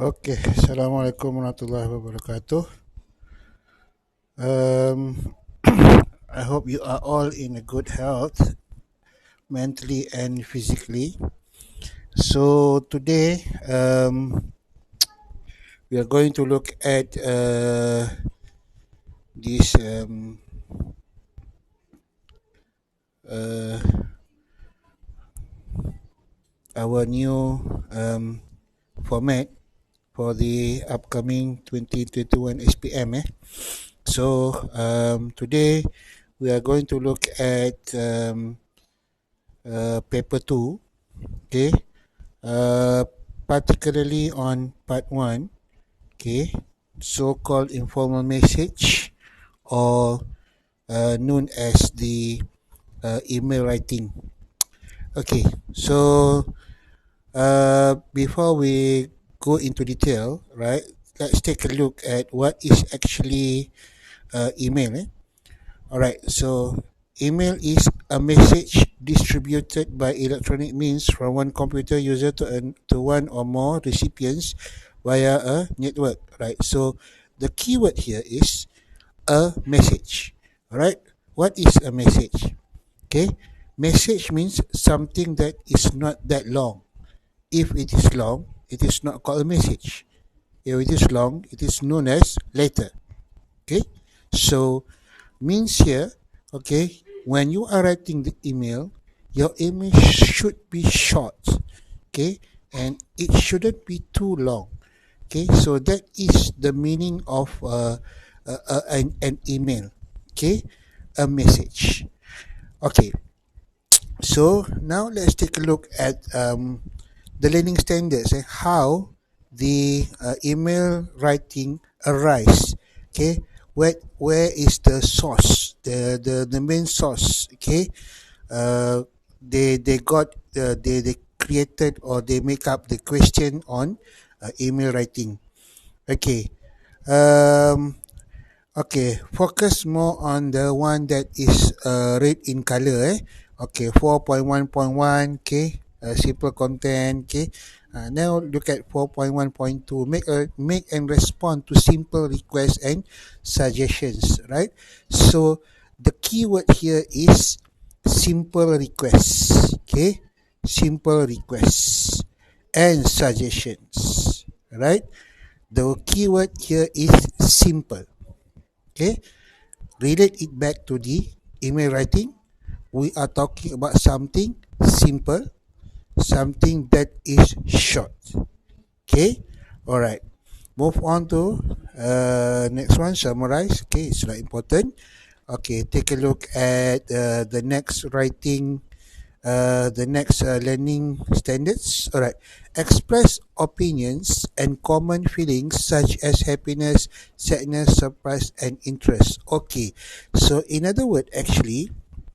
Okay, Assalamualaikum warahmatullahi wabarakatuh. Um, I hope you are all in a good health, mentally and physically. So today, we are going to look at this uh, our new format for the upcoming 2021 SPM. So today we are going to look at paper two. Okay, uh, particularly on part one. Okay, so-called informal message, or known as the email writing. Okay, so before we go into detail, right? Let's take a look at what is actually email. All right, so email is a message distributed by electronic means from one computer user to one or more recipients via a network, right? So the keyword here is a message. All right, what is a message? Okay, message means something that is not that long. If it is long, it is not called a message. If it is long, it is known as letter. Okay, so means here, okay, when you are writing the email, your email should be short, okay, and it shouldn't be too long. Okay, so that is the meaning of an email. Okay, a message. Okay, so now let's take a look at the learning standards and how the email writing arise. Okay, where is the source, the main source? Okay, uh, they got they created, or they make up the question on email writing. Okay, um, okay, focus more on the one that is red in color. Okay, 4.1.1. Okay, simple content. Okay, now look at 4.1.2. Make and respond to simple requests and suggestions. Right. So the keyword here is simple requests. Okay, simple requests and suggestions. Right. The keyword here is simple. Okay, relate it back to the email writing. We are talking about something simple, something that is short. Okay, all right. Move on to next one. Summarize. Okay, it's not important. Okay, take a look at the next writing, the next learning standards. All right. Express opinions and common feelings such as happiness, sadness, surprise, and interest. Okay. So, in other words, actually,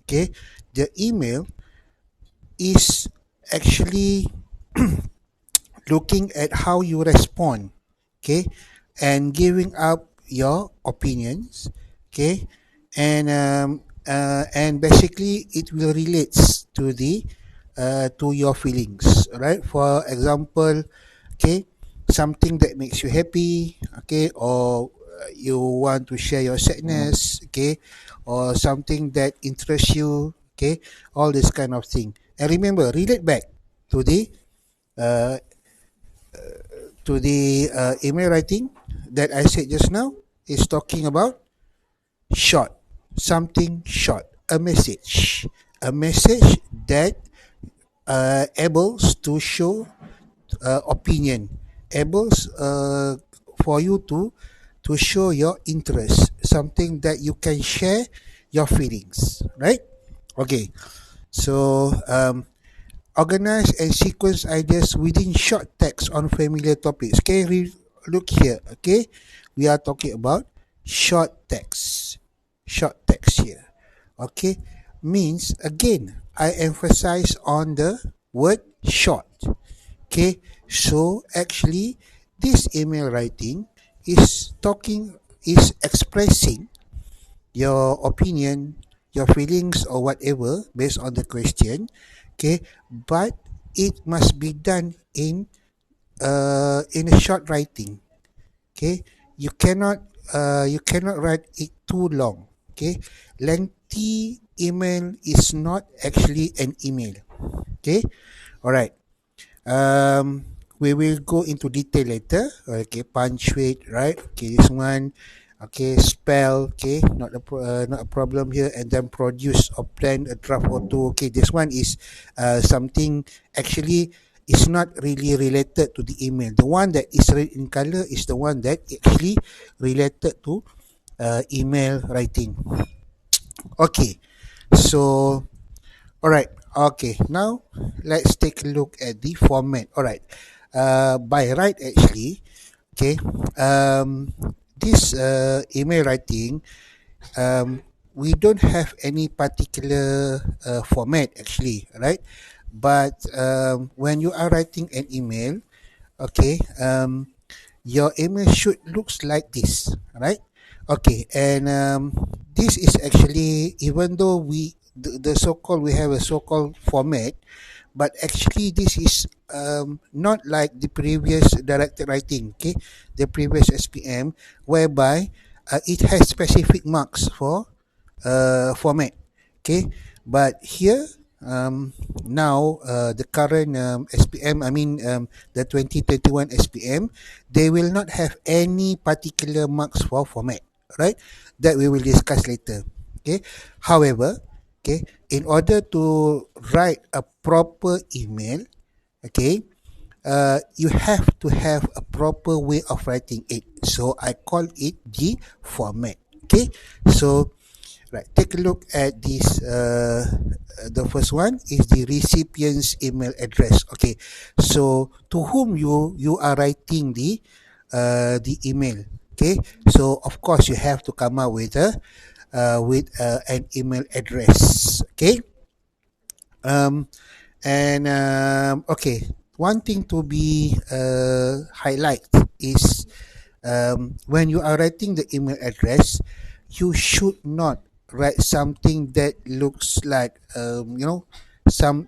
okay, the email is actually looking at how you respond, okay, and giving up your opinions, okay, and basically it will relates to your feelings, right? For example, okay, something that makes you happy, okay, or you want to share your sadness, okay, or something that interests you, okay, all this kind of thing. And remember, relate back to uh, the email writing that I said just now. Is talking about short, something short, a message that able to show opinion, able for you to show your interest, something that you can share your feelings, right? Okay, so organize and sequence ideas within short text on familiar topics. Okay, look here. Okay, we are talking about short text. Short text here. Okay, means again, I emphasize on the word short. Okay, so actually, this email writing is expressing your opinion, your feelings, or whatever based on the question. Okay, but it must be done in in a short writing. Okay, you cannot you cannot write it too long. Okay, lengthy email is not actually an email. Okay, all right. We will go into detail later. Okay, punctuate, right? Okay, this one. Okay, spell. Okay, not a problem here. And then produce or plan a draft or two. Okay, this one is something actually is not really related to the email. The one that is red in color is the one that actually related to email writing. Okay, so all right. Okay. Now let's take a look at the format. All right. By right, actually, okay. This email writing, we don't have any particular format actually, right? But when you are writing an email, okay, your email should looks like this, right? Okay, and this is actually, even though the so-called, we have a so-called format, but actually this is not like the previous directed writing, okay, the previous SPM, whereby it has specific marks for format. Okay, but here now the current SPM, I mean the 2021 SPM, they will not have any particular marks for format, right? That we will discuss later. Okay, however, okay, in order to write a proper email, okay, you have to have a proper way of writing it. So I call it the format. Okay, so right, take a look at this. The first one is the recipient's email address. Okay, so to whom you are writing the email. Okay, so of course you have to come up with a an email address. Okay, um, and okay, one thing to be highlight is when you are writing the email address, you should not write something that looks like some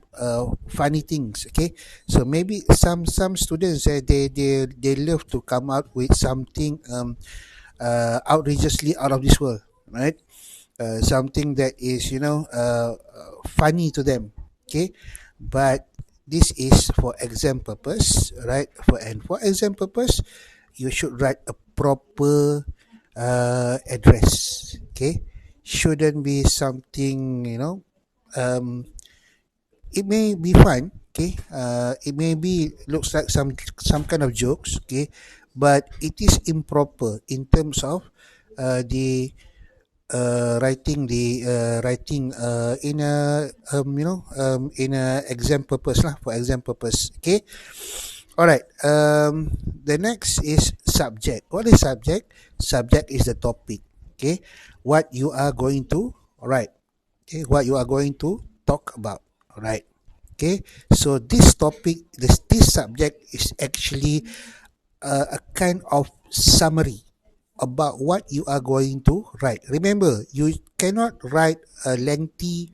funny things. Okay, so maybe some students they love to come out with something outrageously out of this world, right? Something that is funny to them. Okay, but this is for exam purpose, right? For exam purpose, you should write a proper address. Okay, shouldn't be something um, it may be fun. Okay, it may be looks like some kind of jokes. Okay, but it is improper in terms of the writing in a in a exam purpose lah, for exam purpose. Okay, all right. The next is subject. What is subject? Subject is the topic. Okay, what you are going to write. Okay, what you are going to talk about. All right. Okay, so this topic, this subject is actually a kind of summary about what you are going to write. Remember, you cannot write a lengthy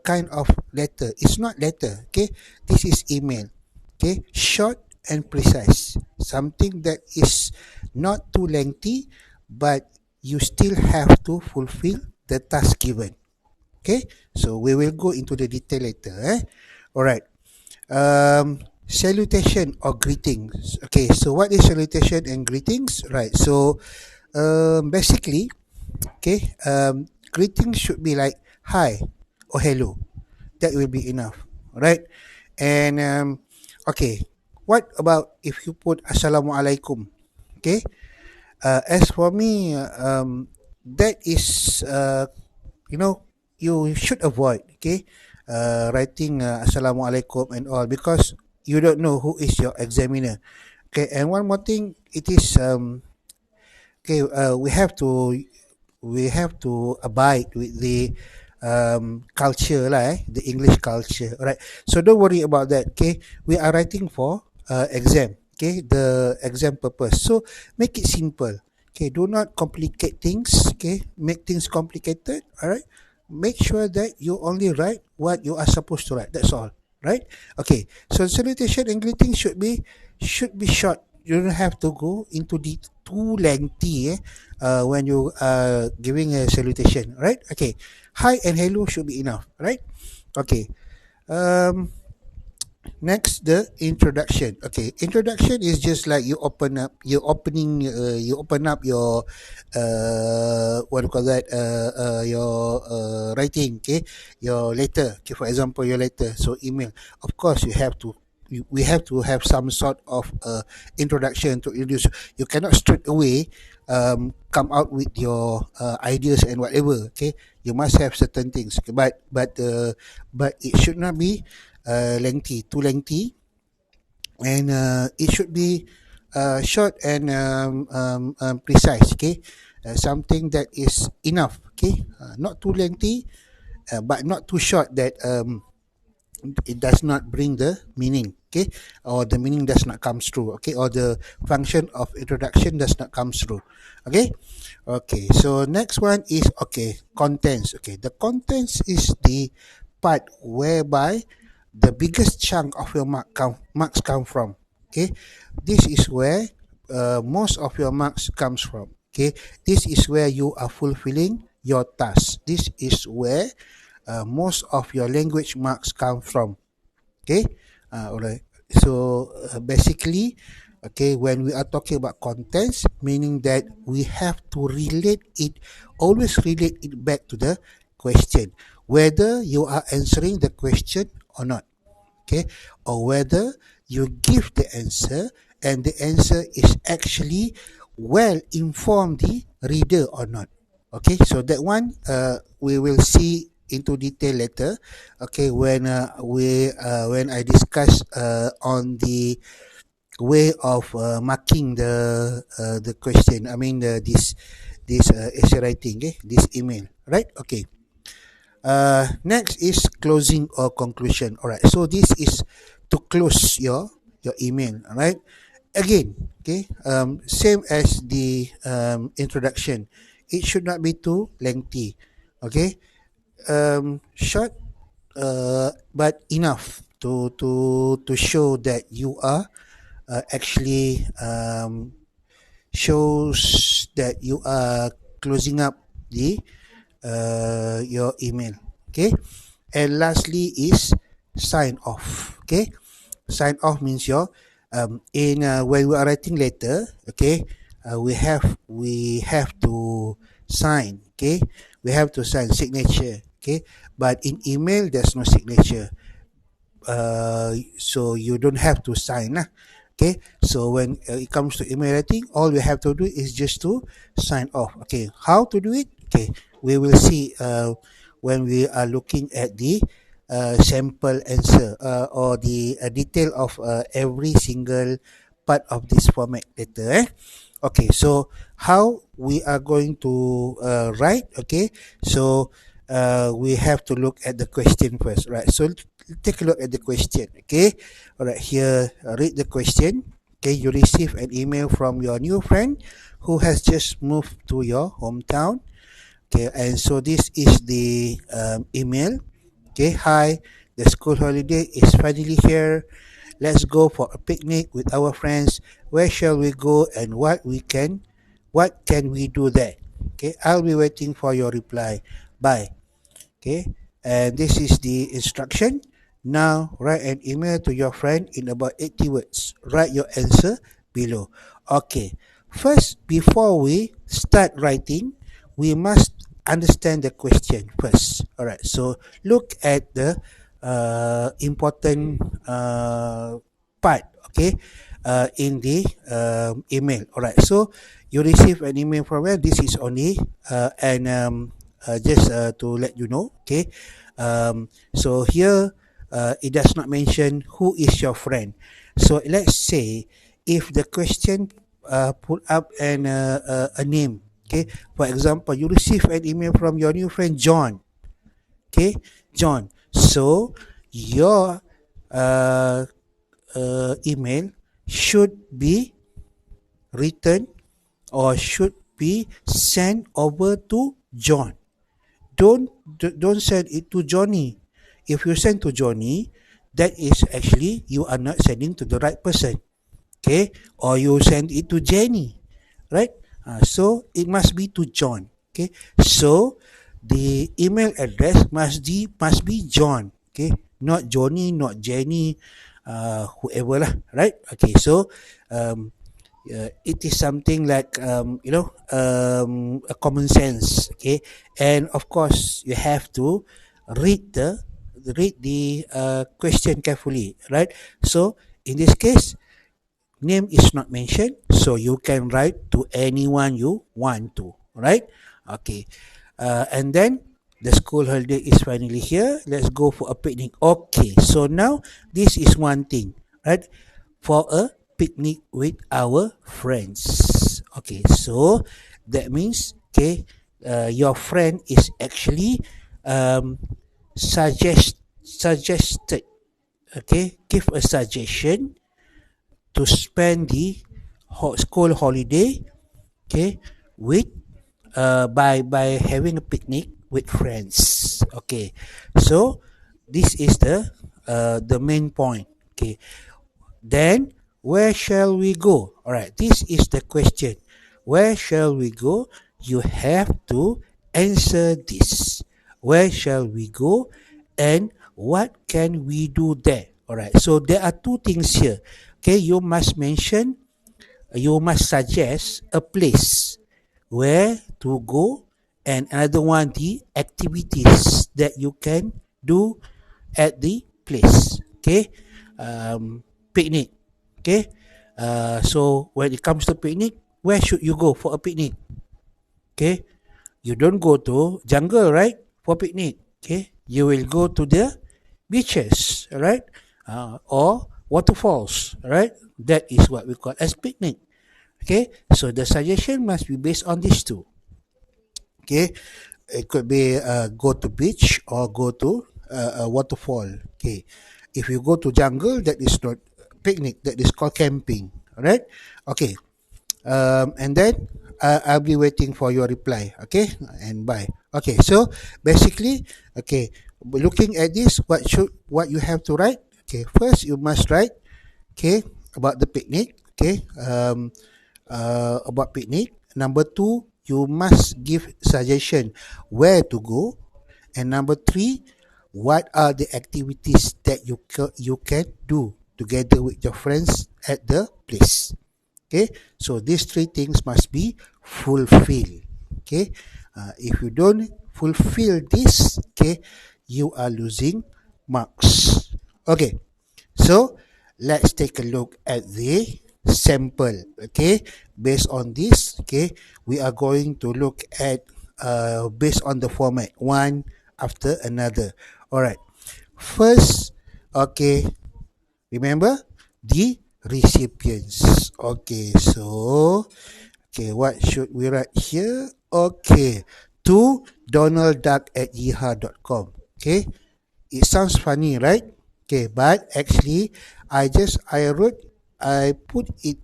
kind of letter. It's not letter. Okay, this is email. Okay, short and precise. Something that is not too lengthy, but you still have to fulfill the task given. Okay, so we will go into the detail later. All right. Salutation or greetings. Okay, so what is salutation and greetings? Right. So basically, okay, greetings should be like hi or hello. That will be enough. Right. And okay, what about if you put assalamualaikum? Okay. As for me, that is you know you should avoid. Okay, writing assalamualaikum and all, because you don't know who is your examiner. Okay, and one more thing, it is okay. We have to abide with the culture lah, the English culture. All right, so don't worry about that. Okay, we are writing for exam. Okay, the exam purpose. So make it simple. Okay, do not complicate things. Okay, make things complicated. All right, make sure that you only write what you are supposed to write. That's all. right? Okay, so salutation and greeting should be short. You don't have to go into the too lengthy when you are giving a salutation, right? Okay, hi and hello should be enough, right? Okay. Um, Next, the introduction. Okay, introduction is just like you open up your what do you call that your writing. Okay, your letter. Okay, for example, your letter. So email. Of course, we have to have some sort of introduction to introduce. You cannot straight away come out with your ideas and whatever. Okay, you must have certain things. Okay, but it should not be too lengthy, and it should be short and precise. Okay, something that is enough. Okay, not too lengthy, but not too short that it does not bring the meaning. Okay, or the meaning does not come through. Okay, or the function of introduction does not come through. Okay. Okay, so next one is okay, contents. Okay, the contents is the part whereby the biggest chunk of your marks come from. Okay, this is where most of your marks comes from. Okay, this is where you are fulfilling your task. This is where most of your language marks come from. Okay, alright. So basically, okay, when we are talking about contents, meaning that we have to always relate it back to the question, whether you are answering the question or not. Okay, or whether you give the answer and the answer is actually well informed the reader or not. Okay, so that one we will see into detail later. Okay, when I discuss on the way of marking the question. I mean this essay writing. Okay, this email. Right. Okay. Next is closing or conclusion. All right. So this is to close your email. All right. Again, okay. Same as the introduction. It should not be too lengthy. Okay. Short, but enough to show that you are actually shows that you are closing up the your email. Okay, and lastly is sign off. Okay, sign off means your in when we are writing letter. Okay, we have to sign. Okay, we have to sign signature. Okay, but in email there's no signature, so you don't have to sign lah. Okay, so when it comes to email writing, all we have to do is just to sign off. Okay, how to do it? Okay, we will see when we are looking at the sample answer or the detail of every single part of this format later. Okay, so how we are going to write? Okay, so we have to look at the question first, right? So take a look at the question. Okay, all right, here read the question. Okay, you receive an email from your new friend who has just moved to your hometown. Okay, and so this is the email. Okay, hi, the school holiday is finally here. Let's go for a picnic with our friends. Where shall we go and what can we do there? Okay, I'll be waiting for your reply. Bye. Okay, and this is the instruction. Now write an email to your friend in about 80 words. Write your answer below. Okay, first, before we start writing, we must understand the question first. All right, so look at the important part. Okay, in the email. All right, so you receive an email from where. This is only an just to let you know. Okay, so here it does not mention who is your friend. So let's say if the question put up a name. Okay, for example, you receive an email from your new friend John. Okay, John. So your uh, email should be written or should be sent over to John. Don't send it to Johnny. If you send to Johnny, that is actually you are not sending to the right person. Okay, or you send it to Jenny, right? So it must be to John. Okay, so the email address must be John. Okay, not Johnny, not Jenny, whoever lah, right? Okay, so um, it is something like a common sense. Okay, and of course you have to read the question carefully, right? So in this case, name is not mentioned, so you can write to anyone you want to, right? Okay, and then the school holiday is finally here. Let's go for a picnic. Okay, so now this is one thing, right? For a picnic with our friends. Okay, so that means, okay, your friend is actually um, suggested. Okay, give a suggestion to spend the school holiday, okay, with by having a picnic with friends. Okay, so this is the main point. Okay, then where shall we go? All right, this is the question. Where shall we go? You have to answer this. Where shall we go, and what can we do there? All right, so there are two things here. Okay, you must suggest a place where to go, and another one the activities that you can do at the place. Okay, picnic. Okay, so when it comes to picnic, where should you go for a picnic? Okay, you don't go to jungle, right, for picnic. Okay, you will go to the beaches, right, or waterfalls, right? That is what we call as picnic. Okay, so the suggestion must be based on these two. Okay, it could be go to beach or go to a waterfall. Okay, if you go to jungle, that is not picnic, that is called camping. All right. Okay, and then I'll be waiting for your reply. Okay, and bye. Okay, so basically, okay, looking at this, what you have to write? Okay, first you must write, okay, about the picnic. Okay, about picnic. Number two, you must give suggestion where to go, and number three, what are the activities that you can do together with your friends at the place. Okay, so these three things must be fulfilled. Okay, if you don't fulfill this, okay, you are losing marks. Okay, so let's take a look at the sample. Okay, based on this, okay, we are going to look at based on the format one after another. All right, first, okay, remember the recipients. Okay, so okay, what should we write here? Okay, to donaldduck@yahoo.com. Okay, it sounds funny, right? Okay, but actually, I put it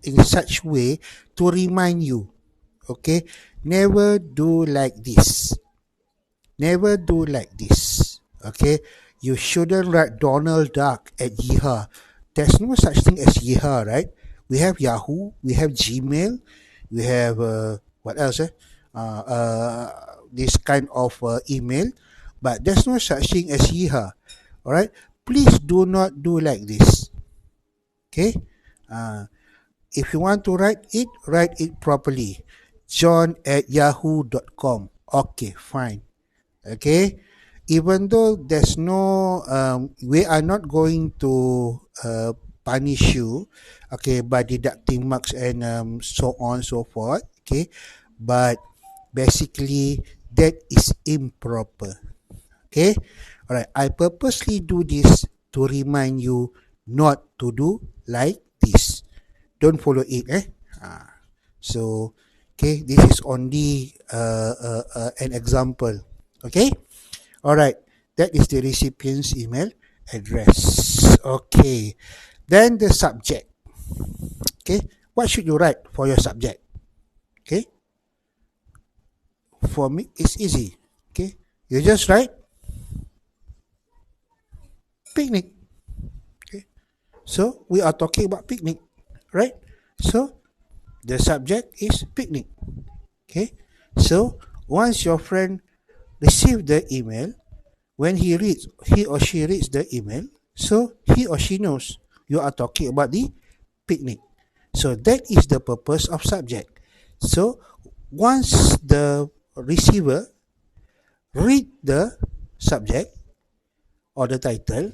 in such way to remind you. Okay, never do like this. Never do like this. Okay, you shouldn't write Donald Duck at Yeehaw. There's no such thing as Yeehaw, right? We have Yahoo, we have Gmail, we have what else? This kind of email, but there's no such thing as Yeehaw. All right, please do not do like this. Okay, uh, if you want to write it properly. John@yahoo.com. Okay, fine. Okay, even though there's no we are not going to punish you, okay, by deducting marks and so on so forth. Okay, but basically that is improper. Okay, all right, I purposely do this to remind you not to do like this. Don't follow it, so okay, this is only an example. Okay, all right, that is the recipient's email address. Okay, then the subject. Okay, what should you write for your subject? Okay, for me it's easy. Okay, you just write picnic. Okay. So we are talking about picnic, right? So the subject is picnic. Okay. So once your friend receive the email, when he or she reads the email, so he or she knows you are talking about the picnic. So that is the purpose of subject. So once the receiver read the subject or the title,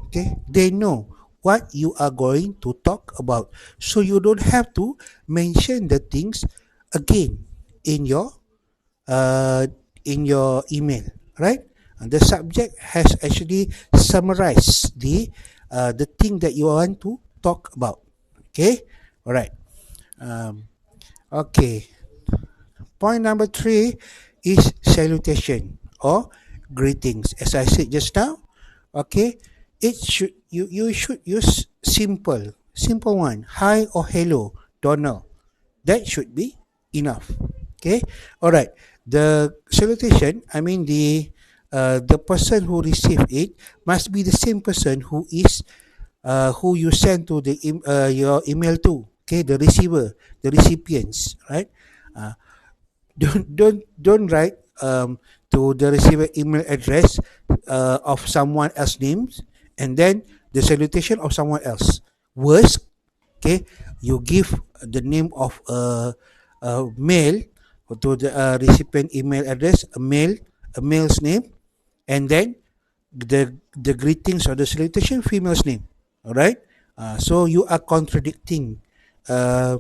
okay, they know what you are going to talk about. So you don't have to mention the things again in your uh, email, right? And the subject has actually summarized the thing that you want to talk about. Okay, all right. Um, okay. Point number 3 is salutation or greetings. As I said just now, okay, you should use simple one. Hi or hello, Donald. That should be enough. Okay, all right. The salutation, I mean the person who received it must be the same person who you send to your email to. Okay, the receiver, the recipients, right? Uh, don't write to the receiver email address of someone else's names and then the salutation of someone else. Worst, okay, you give the name of a mail to the recipient email address, a male's name, and then the greetings or the salutation female's name. All right. So you are contradicting uh,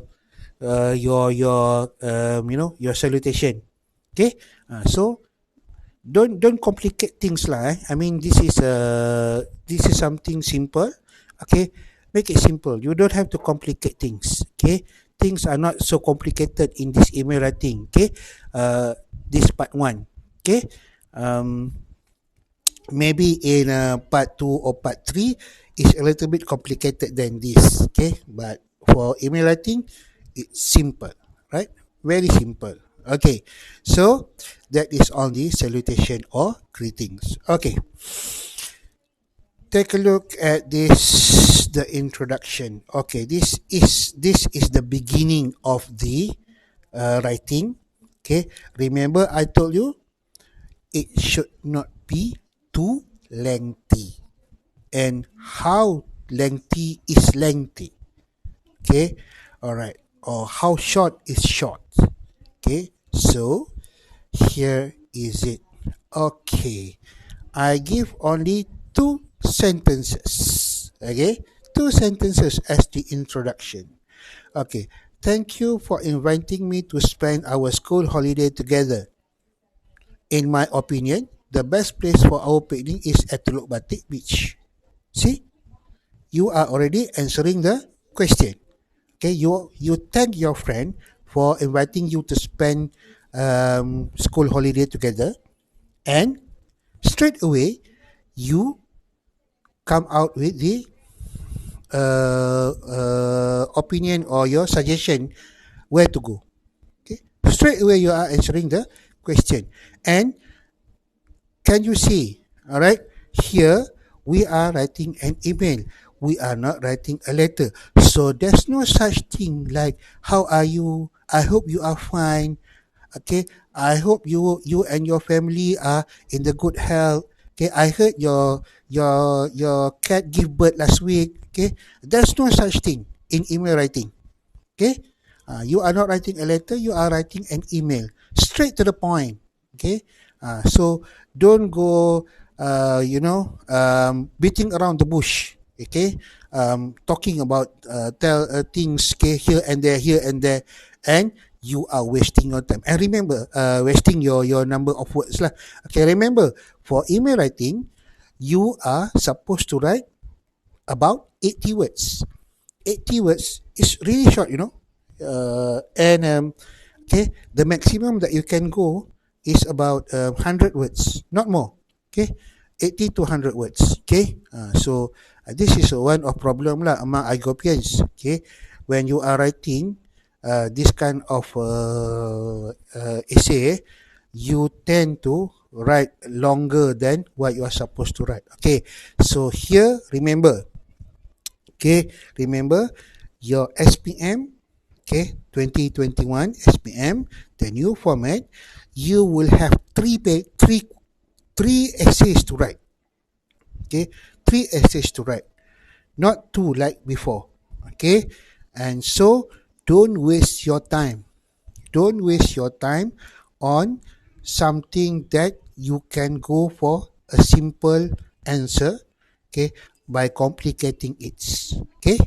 your your salutation. Okay. So don't complicate things lah. I mean this is something simple. Okay, make it simple. You don't have to complicate things. Okay, things are not so complicated in this email writing. Okay, this part one. Okay, um, maybe in part two or part three is a little bit complicated than this. Okay, but for email writing, it's simple, right? Very simple. Okay, so that is on the salutation or greetings. Okay, take a look at this, the introduction. Okay, this is the beginning of the writing. Okay, remember I told you it should not be too lengthy. And how lengthy is lengthy? Okay, all right. Or how short is short? Okay, so here is it. Okay, I give only two sentences. Okay, two sentences as the introduction. Okay, thank you for inviting me to spend our school holiday together. In my opinion, the best place for our picnic is at Teluk Batik Beach. See, you are already answering the question. Okay, you thank your friend for inviting you to spend school holiday together, and straight away you come out with the opinion or your suggestion where to go. Okay, straight away you are answering the question, and can you see? All right, here we are writing an email. We are not writing a letter. So there's no such thing like how are you? I hope you are fine. Okay, I hope you and your family are in the good health. Okay, I heard your cat give birth last week. Okay, there's no such thing in email writing. Okay, you are not writing a letter, you are writing an email straight to the point. Okay, so don't go beating around the bush. Okay, talking about tell things, okay, here and there, and you are wasting your time. And remember, wasting your number of words lah. Okay, remember, for email writing you are supposed to write about 80 words. 80 words is really short, and okay, the maximum that you can go is about 100 words, not more. Okay, 80 to 100 words. Okay, so this is one of problem lah among Ethiopians. Okay, when you are writing this kind of essay, you tend to write longer than what you are supposed to write. Okay, so here remember, okay, remember your SPM, okay, 2021 SPM, the new format, you will have three essays to write. Okay, three essays to write, not two like before. Okay, and so don't waste your time. Don't waste your time on something that you can go for a simple answer, okay, by complicating it. Okay,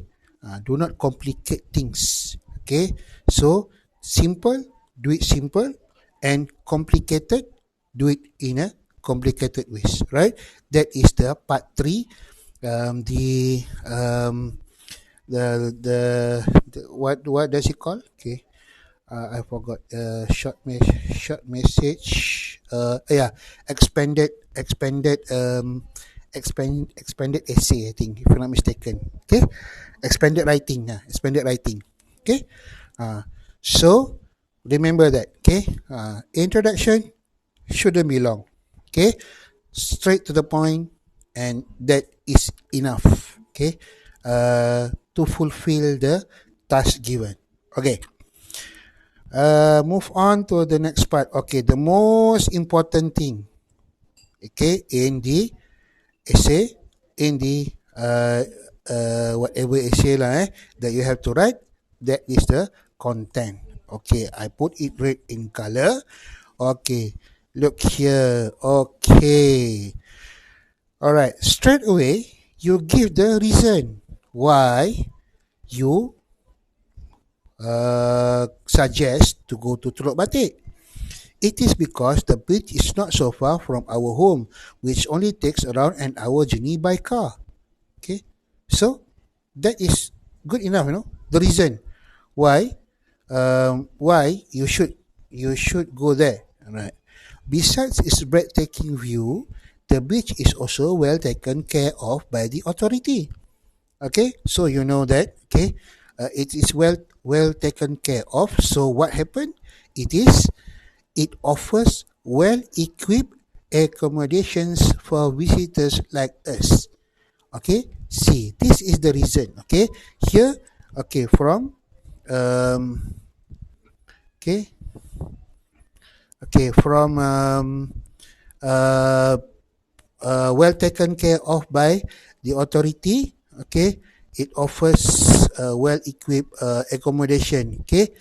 do not complicate things. Okay, so simple, do it simple, and complicated, do it in a complicated ways. Right? That is the part three. The the what does it call? Okay, I forgot. Short message. Yeah, expanded essay. I think, if I'm not mistaken. Okay, expanded writing. Expanded writing. Okay. So remember that. Okay. Introduction shouldn't be long. Okay, straight to the point, and that is enough. Okay, to fulfill the task given. Okay. Move on to the next part. Okay, the most important thing, okay, in the essay, in the whatever essay lah, that you have to write, that is the content. Okay, I put it red in color. Okay, look here. Okay, all right. Straight away, you give the reason why you suggest to go to Teluk Batik. It is because the beach is not so far from our home, which only takes around an hour journey by car. Okay, so that is good enough. The reason why you should go there. Right. Besides its breathtaking view, the beach is also well taken care of by the authority. Okay, so you know that. Okay, it is well taken care of. So what happened? It offers well-equipped accommodations for visitors like us. Okay, see, this is the reason. Okay, here, okay, from, okay, from uh, well taken care of by the authority. Okay, it offers well-equipped accommodation. Okay,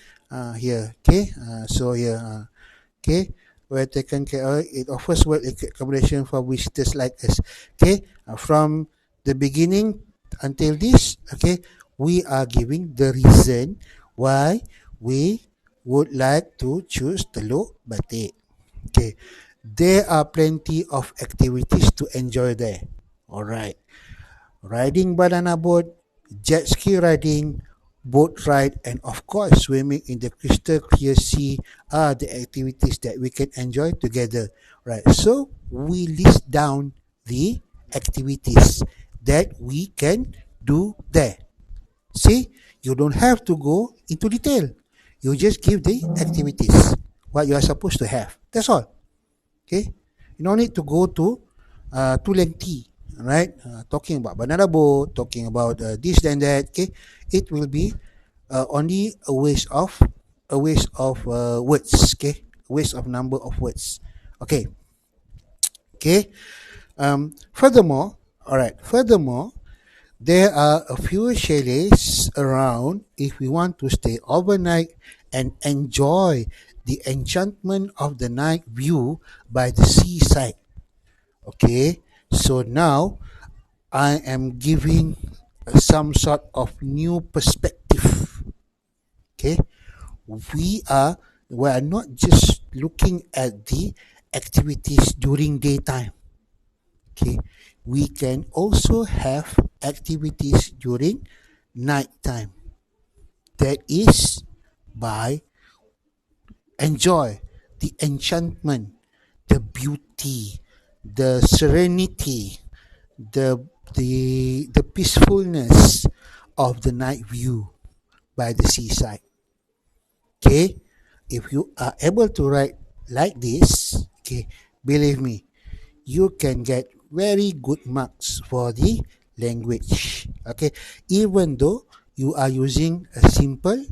here. Okay, so here. Okay, well taken care of. It offers well accommodation for visitors like us. Okay, from the beginning until this, okay, we are giving the reason why we would like to choose Teluk Batik. Okay, there are plenty of activities to enjoy there. All right, riding banana boat, jet ski riding, boat ride, and of course swimming in the crystal clear sea are the activities that we can enjoy together. Right. So we list down the activities that we can do there. See, you don't have to go into detail. You just give the activities, what you are supposed to have. That's all. Okay, you don't need to go to too lengthy, right? Talking about banana boat, talking about this and that. Okay, it will be only a waste of words. Okay, a waste of number of words. Okay, okay. Furthermore, all right. Furthermore, there are a few chalets around if we want to stay overnight and enjoy the enchantment of the night view by the seaside. Okay, so now I am giving some sort of new perspective. Okay, we are we are not just looking at the activities during daytime. Okay, we can also have activities during nighttime. That is by enjoy the enchantment, the beauty, the serenity, the peacefulness of the night view by the seaside. Okay, if you are able to write like this, okay, believe me, you can get very good marks for the language. Okay, even though you are using a simple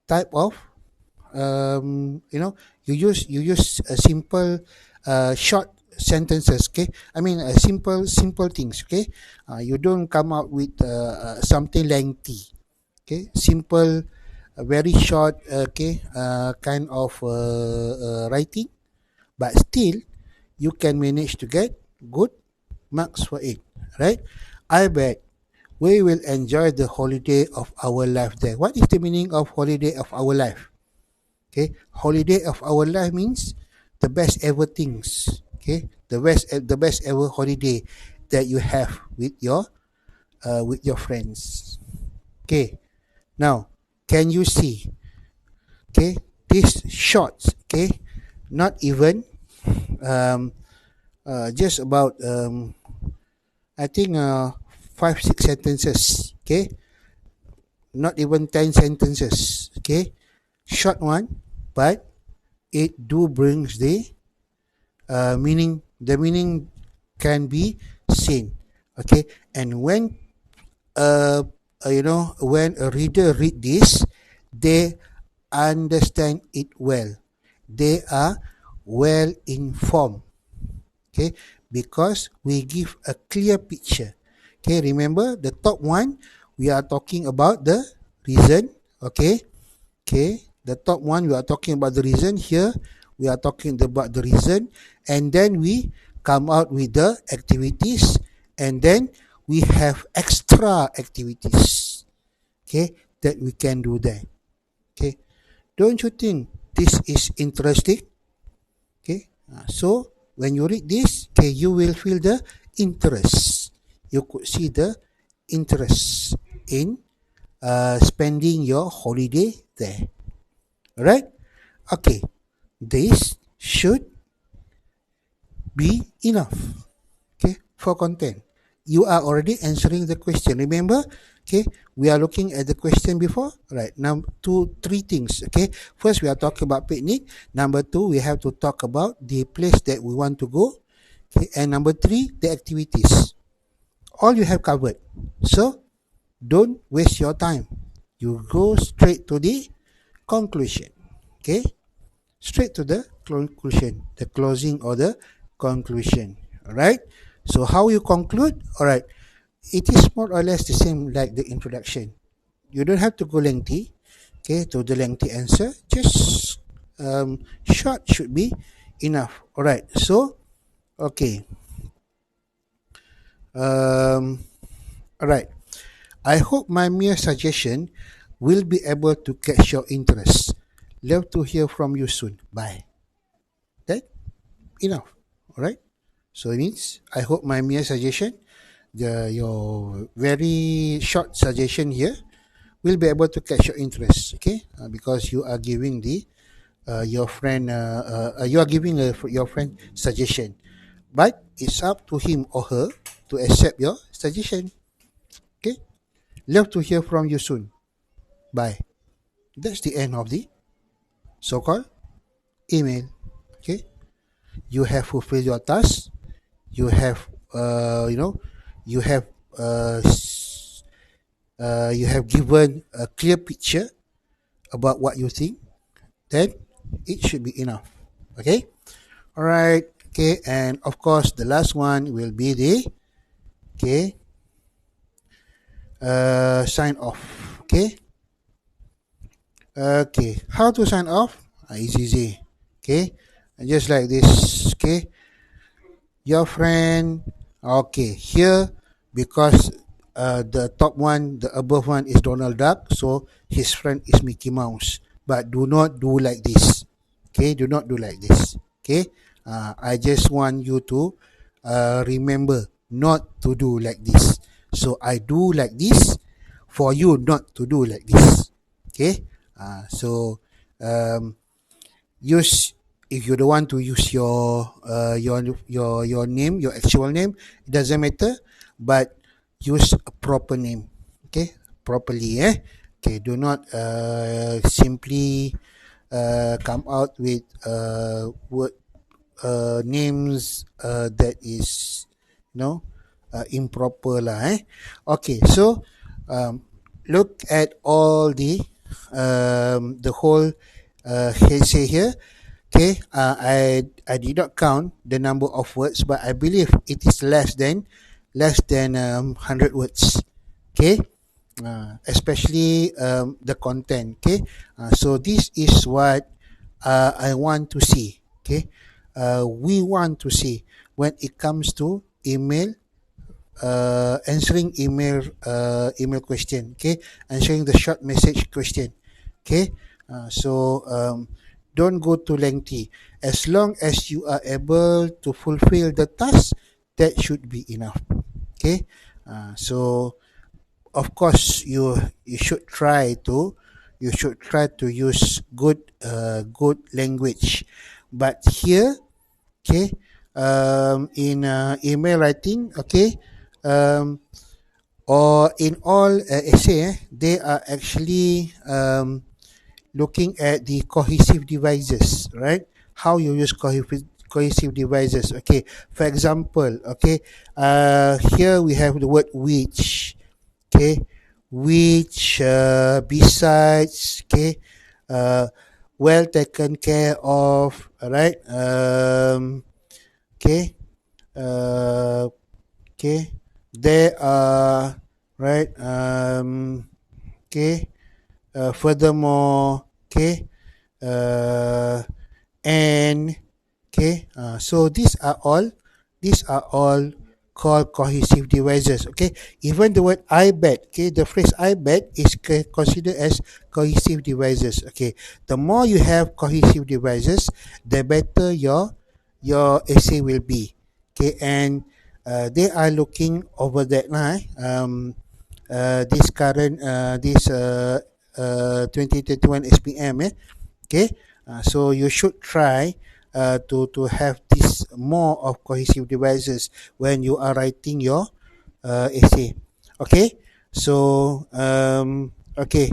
type of you use a simple short sentences. Okay, I mean simple things. Okay, you don't come out with something lengthy. Okay, simple, very short, okay, kind of writing, but still you can manage to get good marks for it, right? I bet we will enjoy the holiday of our life there. What is the meaning of holiday of our life? Okay, holiday of our life means the best ever things. Okay, the best ever holiday that you have with your friends. Okay, now can you see? Okay, these shorts. Okay, not even um, just about I think 5 6 sentences. Okay, not even 10 sentences. Okay, short one, but it do brings the meaning. The meaning can be seen. Okay, and when a reader read this, they understand it well. They are well informed. Okay, because we give a clear picture. Okay, remember the top one, we are talking about the reason. Okay, okay, the top one we are talking about the reason. Here we are talking about the reason, and then we come out with the activities, and then we have extra activities, okay, that we can do there. Okay, don't you think this is interesting? Okay, so when you read this, okay, you will feel the interest. You could see the interest in spending your holiday there. Alright? Okay, this should be enough, okay, for content. You are already answering the question. Remember, okay, we are looking at the question before. Right, now three things. Okay, first we are talking about picnic. Number two, we have to talk about the place that we want to go. Okay, and number three, the activities. All you have covered. So don't waste your time. You go straight to the conclusion. Okay, straight to the conclusion, the closing or the conclusion. All right. So how you conclude? All right. It is more or less the same like the introduction. You don't have to go lengthy. Okay, to the lengthy answer. Just short should be enough. All right. So okay. All right. I hope my mere suggestion will be able to catch your interest. Love to hear from you soon. Bye. That enough. All right. So it means I hope my mere suggestion, your very short suggestion here, will be able to catch your interest. Okay, because you are giving the your friend you are giving your friend suggestion, but it's up to him or her to accept your suggestion. Okay, love to hear from you soon. Bye. That's the end of the so-called email. Okay, you have fulfilled your task. You have you have uh, you have given a clear picture about what you think, then it should be enough. Okay, all right. Okay, and of course the last one will be the okay sign off. Okay, okay, how to sign off? It's easy. Okay, just like this. Okay, your friend. Okay, here because the top one, the above one is Donald Duck, so his friend is Mickey Mouse. But do not do like this. Okay, do not do like this. Okay, I just want you to remember not to do like this. So I do like this for you not to do like this. Okay, so um, use, if you don't want to use your name, your actual name, it doesn't matter, but use a proper name. Okay, properly. Okay, do not simply come out with word names that is, you know, improper lah. Okay, so um, look at all the whole essay here. Okay, I did not count the number of words, but I believe it is less than 100 words. Okay, especially the content. Okay, so this is what I want to see. Okay, we want to see when it comes to email, answering email question. Okay, answering the short message question. Okay, so don't go too lengthy. As long as you are able to fulfill the task, that should be enough. Okay, so of course you should try to use good language, but here, okay, in email writing, okay, um, or in all essay, they are actually looking at the cohesive devices, right? How you use cohesive devices. Okay, for example, okay, here we have the word which. Okay, which, besides, okay, uh, well taken care of, all right. Okay, uh, okay, there are, right, okay, furthermore, okay, uh, and okay, so these are all called cohesive devices. Okay, even the word I bet, okay, the phrase I bet is considered as cohesive devices. Okay, the more you have cohesive devices, the better your essay will be. Okay, and they are looking over that now. This current this 2021 SPM. Okay, so you should try to have this more of cohesive devices when you are writing your essay. Okay, so okay,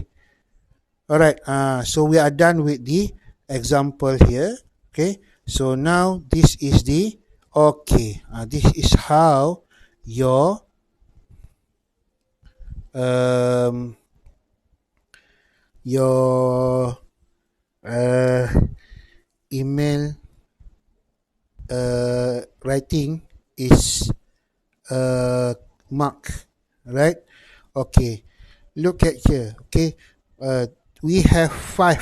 all right. So we are done with the example here. Okay, so now this is the okay. This is how your um your uh, email writing is marked, right? Okay, look at here. Okay, uh, we have four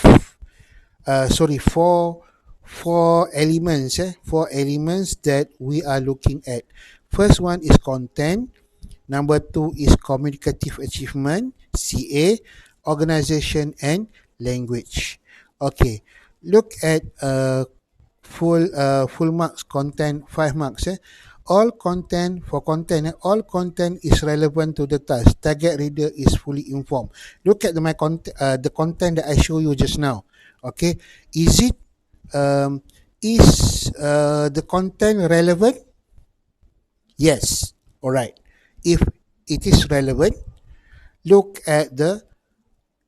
elements. Four elements that we are looking at. First one is content. Number two is communicative achievement, CA, organization and language. Okay, look at full marks content, 5 marks. All content is relevant to the task. Target reader is fully informed. Look at the content that I show you just now. Okay, is it is the content relevant? Yes. All right. If it is relevant, look at the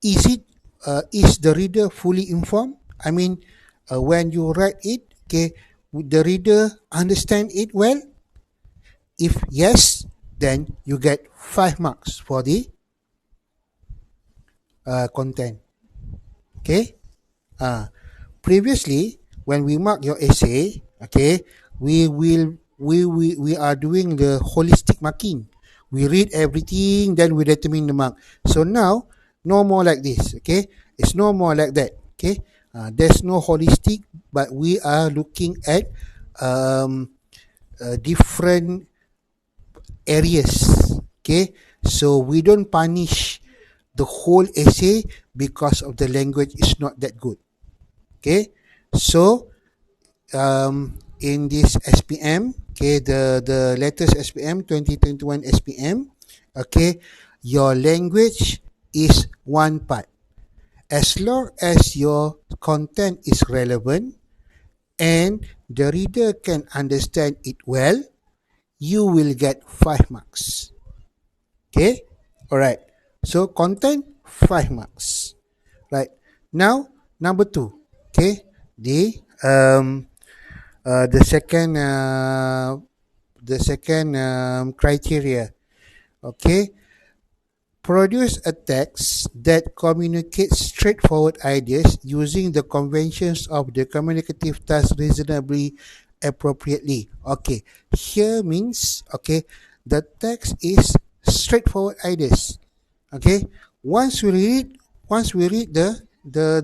is the reader fully informed? I mean, when you write it, okay, would the reader understand it well? If yes, then you get 5 marks for the content. Okay. Previously, when we mark your essay, okay, we are doing the holistic marking. We read everything, then we determine the mark. So now, no more like this. Okay, it's no more like that. Okay, there's no holistic, but we are looking at different areas. Okay, so we don't punish the whole essay because of the language is not that good. Okay, so in this SPM, okay, the latest SPM 2021 SPM, okay, your language is one part. As long as your content is relevant and the reader can understand it well, you will get 5 marks. Okay, all right. So content 5 marks. Right now, number two. Okay, the The second criteria. Okay, produce a text that communicates straightforward ideas using the conventions of the communicative task reasonably appropriately. Okay, here means, okay, the text is straightforward ideas. Okay, once we read, the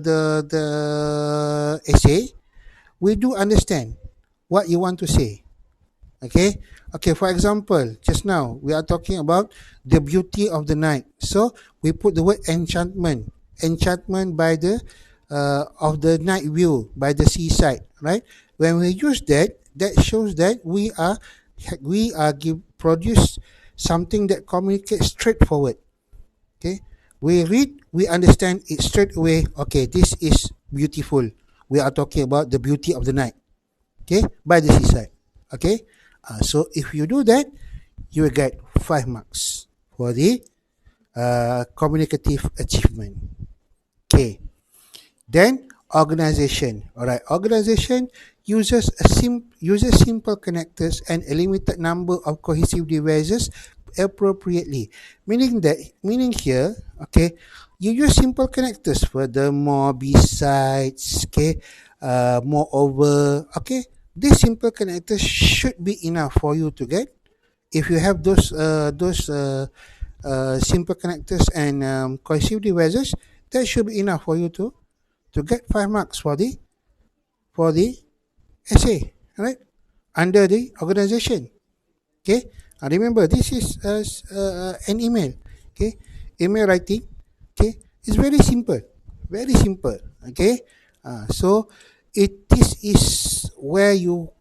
essay, we do understand what you want to say. Okay, okay, for example, just now we are talking about the beauty of the night, so we put the word enchantment by the of the night view by the seaside, right? When we use that, that shows that produce something that communicates straightforward. Okay, we read, we understand it straight away. Okay, this is beautiful. We are talking about the beauty of the night, okay, by the seaside. Okay, so if you do that, you will get 5 marks for the communicative achievement. Okay, then organization. All right, organization uses simple connectors and a limited number of cohesive devices appropriately. Meaning here, okay, you use simple connectors. Furthermore, besides, okay, moreover, okay, these simple connectors should be enough for you to get. If you have those simple connectors and cohesive devices, that should be enough for you to get 5 marks for the essay, right? Under the organization. Okay. Remember, this is an email. Okay, email writing. Okay, it's very simple, very simple. Okay, so this is where you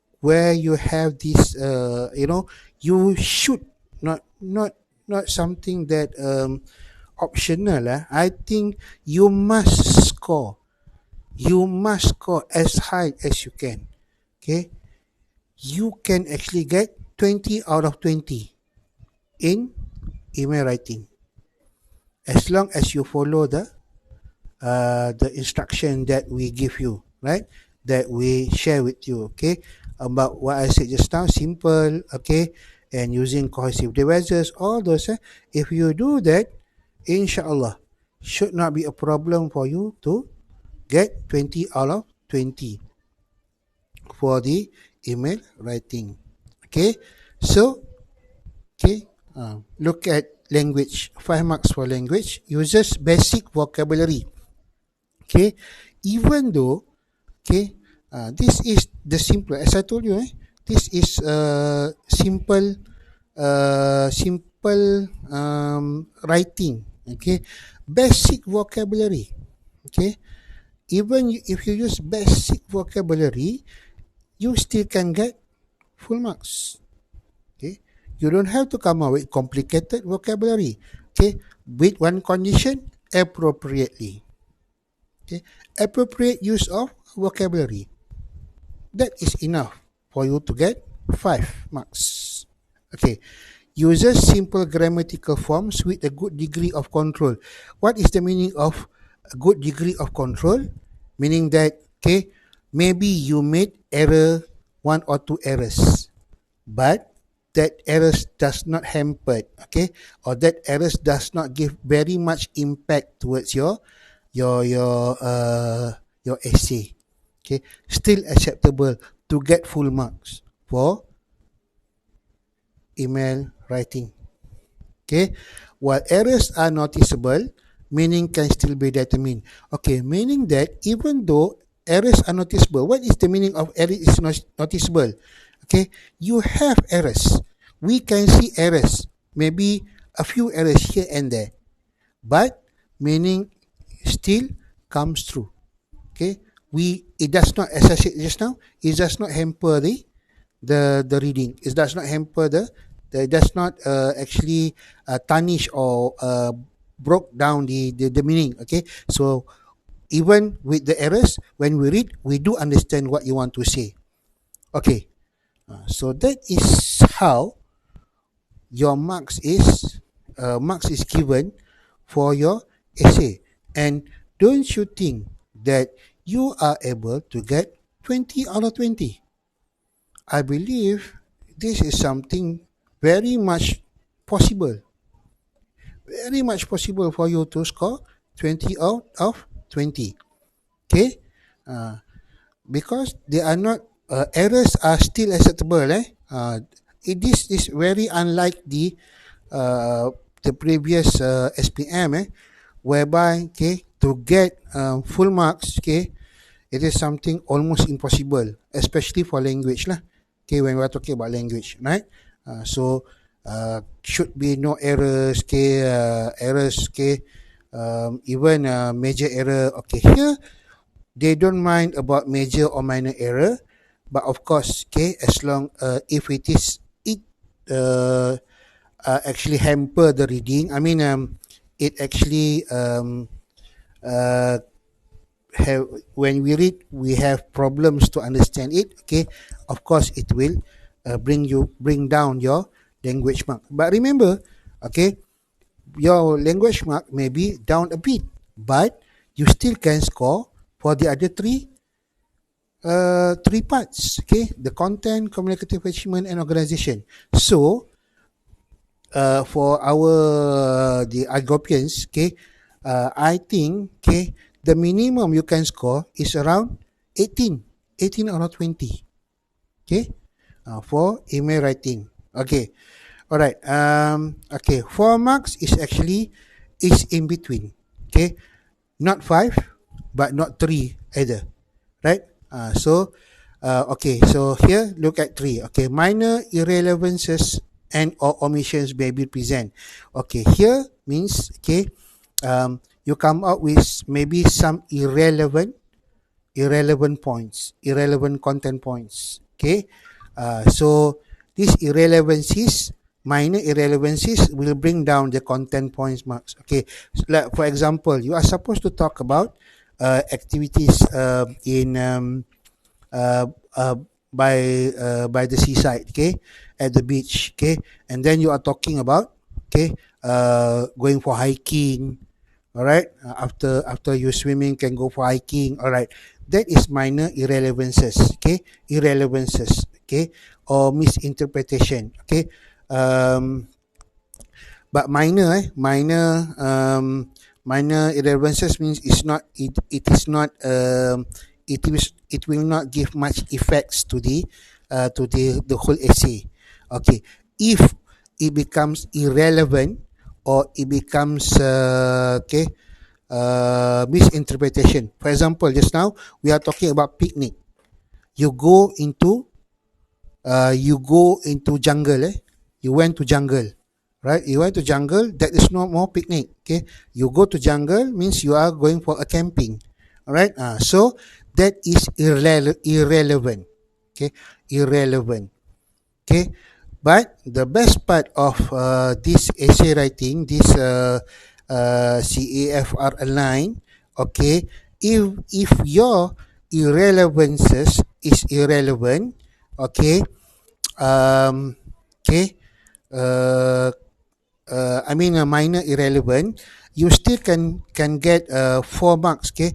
have this. You should not something that optional. I think you must score. You must score as high as you can. Okay, you can actually get 20 out of 20 in email writing as long as you follow the instruction that we give you, right? That we share with you, okay? About what I said just now, simple, okay? And using cohesive devices, all those. If you do that, inshallah, should not be a problem for you to get 20 out of 20 for the email writing. Okay, so okay, look at language. 5 marks for language. Uses basic vocabulary. Okay, even though, okay, this is the simple. As I told you, this is simple writing. Okay, basic vocabulary. Okay, even if you use basic vocabulary, you still can get full marks. Okay, you don't have to come up with complicated vocabulary. Okay, with one condition, appropriately. Okay, appropriate use of vocabulary. That is enough for you to get 5 marks. Okay, uses simple grammatical forms with a good degree of control. What is the meaning of a good degree of control? Meaning that, okay, maybe you made error, 1 or 2 errors, but that errors does not hamper, okay, or that errors does not give very much impact towards your essay. Okay, still acceptable to get full marks for email writing. Okay, while errors are noticeable, meaning can still be determined. Okay, meaning that even though errors are noticeable, what is the meaning of error is noticeable? Okay, you have errors. We can see errors, maybe a few errors here and there, but meaning still comes through. Okay, it does not, as I said just now, it does not hamper the reading. It does not hamper it does not actually tarnish or broke down the meaning. Okay, so even with the errors, when we read, we do understand what you want to say. Okay, so that is how your marks is given for your essay. And don't you think that you are able to get 20 out of 20? I believe this is something very much possible, very much possible for you to score 20 out of 20. Okay, uh, because they are not errors are still acceptable. This is very unlike the previous SPM, whereby okay to get full marks, okay, it is something almost impossible, especially for language lah. Okay, when we are talking about language, right? Should be no errors, okay, okay, even major error. Okay, here they don't mind about major or minor error, but of course, okay, as long if it uh, actually hamper the reading. I mean, it actually uh, have when we read, we have problems to understand it. Okay, of course, it will bring down your language mark. But remember, okay, your language mark may be down a bit, but you still can score for the other three parts. Okay, the content, communicative achievement, and organization. So for the Algopians, okay, I think, okay, the minimum you can score is around 18 out of 20. Okay, for email writing. Okay, all right. Okay, 4 marks is in between. Okay, not 5, but not 3 either. Right? Okay, so here look at 3. Okay, minor irrelevances and or omissions may be present. Okay, here means, okay, you come up with maybe some irrelevant points, irrelevant content points. Okay, so these irrelevancies, minor irrelevancies, will bring down the content points marks. Okay, so like for example, you are supposed to talk about activities in uh, uh, by the seaside, okay, at the beach, okay, and then you are talking about, okay, going for hiking. All right, after you swimming can go for hiking. All right, that is minor irrelevances. Okay, irrelevances. Okay, or misinterpretation. Okay, um, but minor irrelevances means it is not it will not give much effects to the whole essay. Okay, if it becomes irrelevant or it becomes misinterpretation. For example, just now we are talking about picnic. You go into jungle. You went to jungle, right? You went to jungle. That is no more picnic. Okay, you go to jungle means you are going for a camping. All right. So that is irrelevant. Okay, irrelevant. Okay, but the best part of this essay writing, this CAFR align, okay, if your irrelevances is irrelevant, okay, um, okay, uh, I mean a minor irrelevant, you still can get 4 marks, okay,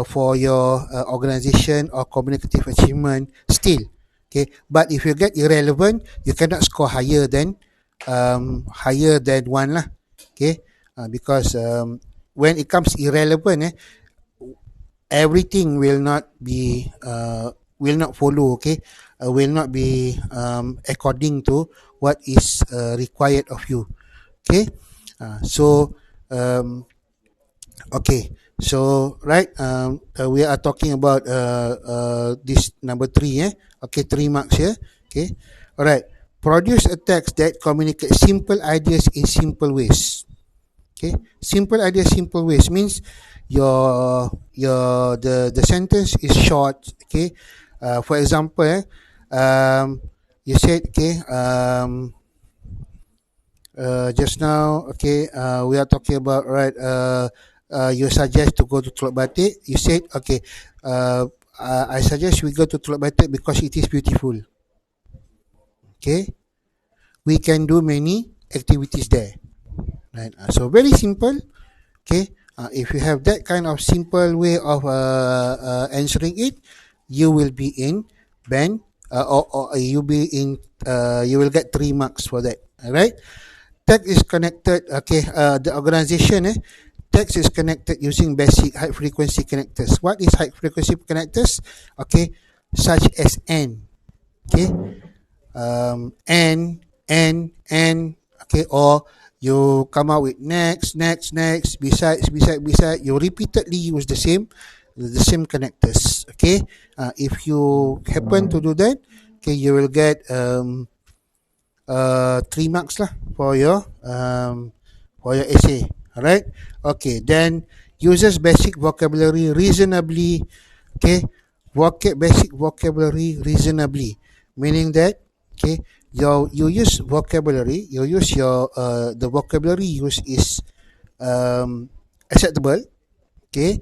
for your organization or communicative achievement still. Okay, but if you get irrelevant, you cannot score higher than one lah. Okay, because when it comes irrelevant, everything will not follow. Okay, will not be according to what is required of you. Okay, so okay, so right, we are talking about this number 3. Okay, 3 marks here. Okay, all right. Produce a text that communicates simple ideas in simple ways. Okay, simple ideas, simple ways means the sentence is short. Okay, for example, you said, okay, just now, okay, we are talking about, right, you suggest to go to Teluk Batik. You said, okay, I suggest we go to Teluk Batik because it is beautiful. Okay, we can do many activities there, right? So very simple. Okay, if you have that kind of simple way of answering it, you will be in band or you be in you will get 3 marks for that. All right. Text is connected. Okay. The organization. Text is connected using basic high frequency connectors. What is high frequency connectors? Okay, such as N. Okay, and okay, or you come out with next, beside. You repeatedly use the same connectors. Okay, if you happen to do that, okay, you will get 3 marks lah for your essay. All right. Okay. Then uses basic vocabulary reasonably. Okay. Basic vocabulary reasonably, meaning that okay, you use vocabulary. You use your the vocabulary used is acceptable. Okay.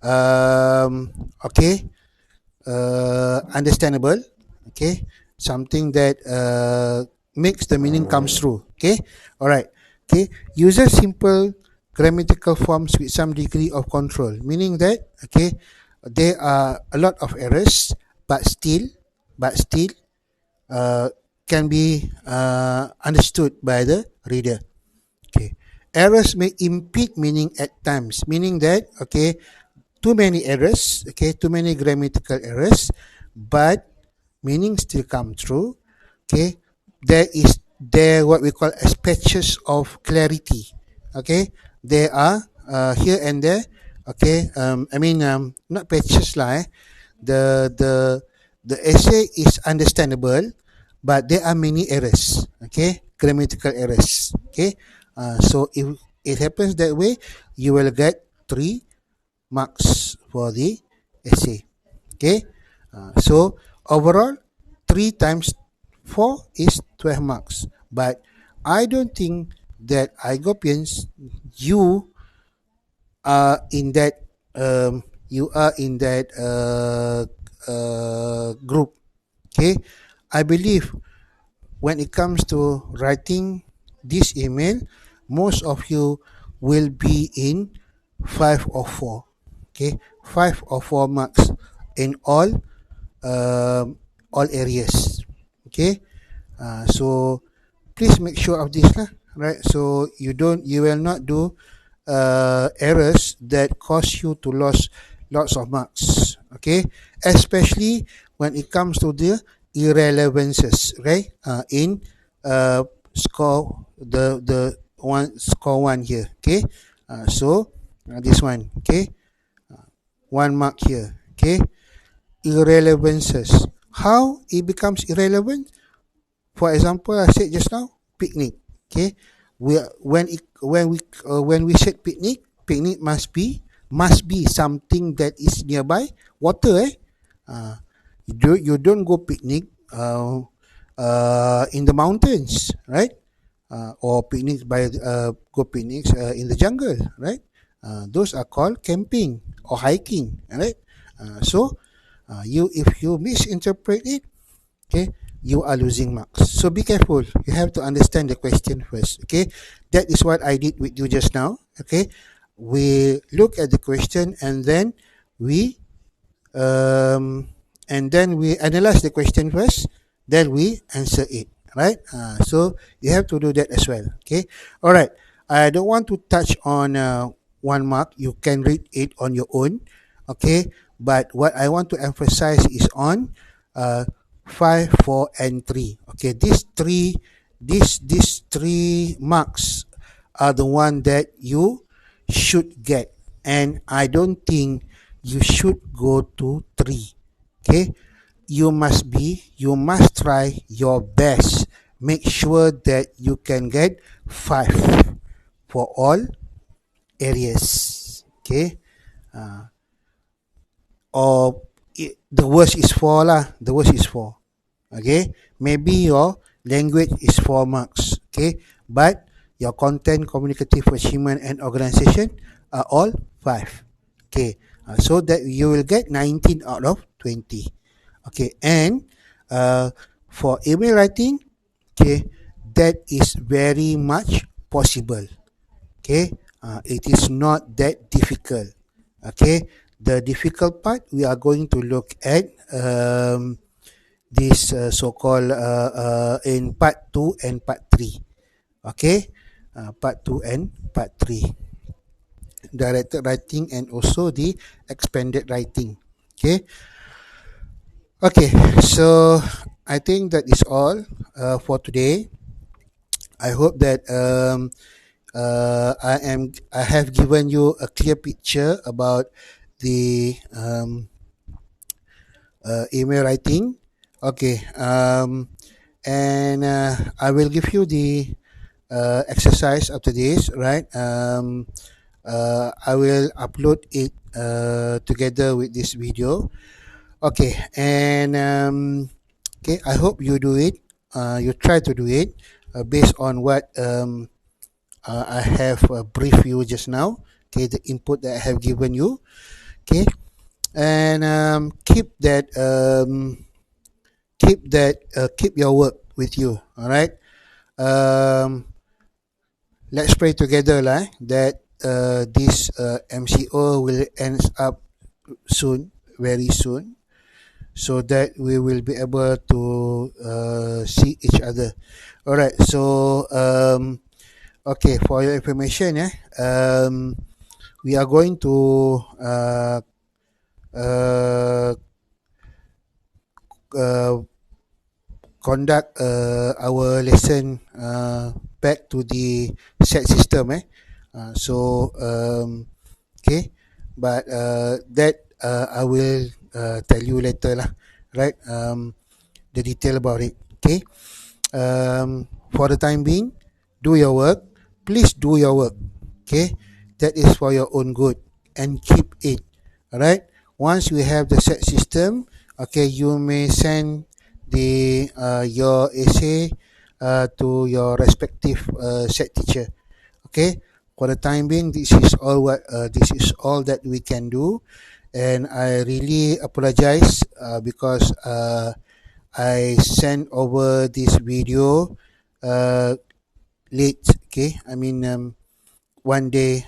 Okay. Understandable. Okay, something that makes the meaning comes through. Okay, all right. Okay, uses simple grammatical forms with some degree of control, meaning that okay, there are a lot of errors, but still uh, can be understood by the reader. Okay, errors may impede meaning at times, meaning that okay, too many errors, okay, too many grammatical errors, but meaning still come through. Okay, there what we call as patches of clarity. Okay, there are here and there. Okay, not patches lah. The essay is understandable, but there are many errors. Okay, grammatical errors. Okay, so if it happens that way, you will get 3 marks for the essay. Okay, so overall 3 times 4 is 12 marks. But I don't think that Igopians, you are in that group. Okay, I believe when it comes to writing this email, most of you will be in 5 or 4. Okay, 5 or 4 marks in all areas. Okay, so please make sure of this lah, right? So you will not do errors that cause you to lose lots of marks. Okay, especially when it comes to the irrelevances, right? In score the one score one here. Okay, so this one. Okay, 1 mark here. Okay, irrelevances. How it becomes irrelevant? For example, I said just now, picnic. Okay, when we said picnic must be something that is nearby water. You don't go picnic in the mountains, right? Or picnics go picnics in the jungle, right? Those are called camping or hiking, right? So if you misinterpret it, okay, you are losing marks. So be careful. You have to understand the question first. Okay, that is what I did with you just now. Okay, we look at the question and then we analyze the question first, then we answer it, right? So you have to do that as well. Okay, all right. I don't want to touch on 1 mark. You can read it on your own. Okay, but what I want to emphasize is on 5, 4, and 3. Okay, these three marks are the one that you should get, and I don't think you should go to 3. Okay, you must try your best. Make sure that you can get 5 for all areas. Okay, or the worst is 4 lah. The worst is 4. Okay, maybe your language is 4 marks. Okay, but your content, communicative achievement, and organization are all 5. Okay, so that you will get 19 out of 20. Okay, and for email writing, okay, that is very much possible. Okay, it is not that difficult. Okay, the difficult part we are going to look at this so-called in part 2 and part 3. Okay, part 2 and part 3, directed writing and also the expanded writing. Okay, okay, so I think that is all for today. I hope that I have given you a clear picture about the email writing. Okay, and I will give you the exercise after this, right? I will upload it together with this video. Okay, and okay, I hope you do it. You try to do it based on what I have briefed you just now. Okay, the input that I have given you. Okay, and keep your work with you. All right. Um, let's pray together lah that this MCO will end up soon, very soon, so that we will be able to see each other. All right. So okay, for your information, we are going to uh, uh, conduct our lesson back to the set system. Okay, but that I will tell you later lah, right? The detail about it. Okay. For the time being, do your work. Please do your work. Okay, that is for your own good, and keep it. All right. Once you have the set system, okay, you may send the your essay to your respective set teacher. Okay. For the time being, this is all that we can do, and I really apologize because I sent over this video uh, late. Okay, I mean one day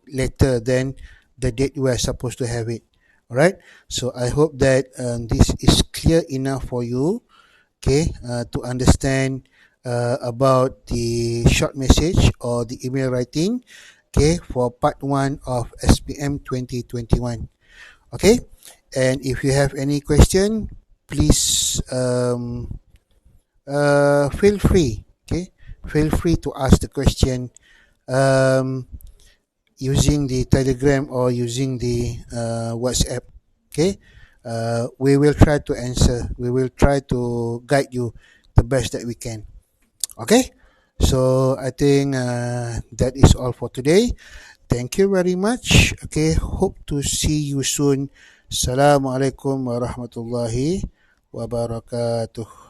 later than the date we are supposed to have it. All right. So I hope that this is clear enough for you. Okay, to understand about the short message or the email writing. Okay, for part 1 of SPM 2021. Okay, and if you have any question, please feel free. Okay, feel free to ask the question um, using the Telegram or using the WhatsApp. Okay, we will try to answer. We will try to guide you the best that we can. Okay, so I think that is all for today. Thank you very much. Okay, hope to see you soon. Assalamualaikum warahmatullahi wabarakatuh.